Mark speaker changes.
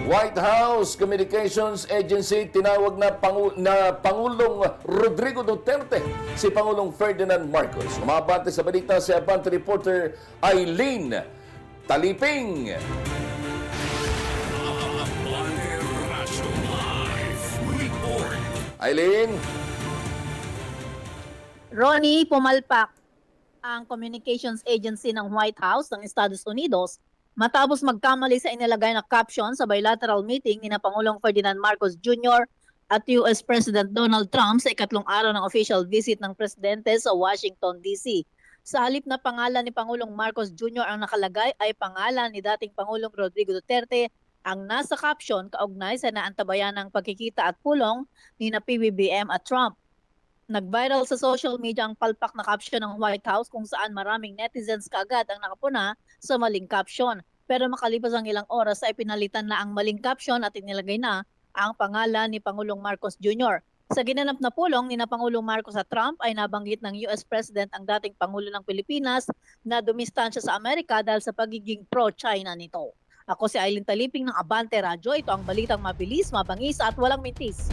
Speaker 1: White House Communications Agency tinawag na Pangulong Rodrigo Duterte si Pangulong Ferdinand Marcos. Umabante sa balita si Abante reporter Eileen Taliping. Eileen?
Speaker 2: Ronnie, pumalpak ang Communications Agency ng White House ng Estados Unidos matapos magkamali sa inilagay na caption sa bilateral meeting ni Pangulong Ferdinand Marcos Jr. at US President Donald Trump sa ikatlong araw ng official visit ng presidente sa Washington, D.C. Sa halip na pangalan ni Pangulong Marcos Jr. ang nakalagay ay pangalan ni dating Pangulong Rodrigo Duterte ang nasa caption kaugnay sa naantabayan ng pagkikita at pulong ni PBBM at Trump. Nag-viral sa social media ang palpak na caption ng White House kung saan maraming netizens kaagad ang nakapuna sa maling caption. Pero makalipas ang ilang oras ay pinalitan na ang maling caption at inilagay na ang pangalan ni Pangulong Marcos Jr. Sa ginanap na pulong ni Pangulong Marcos at Trump ay nabanggit ng US President ang dating Pangulo ng Pilipinas na dumistansya sa Amerika dahil sa pagiging pro-China nito. Ako si Eileen Taliping ng Abante Radyo. Ito ang balitang mabilis, mabangis at walang mintis.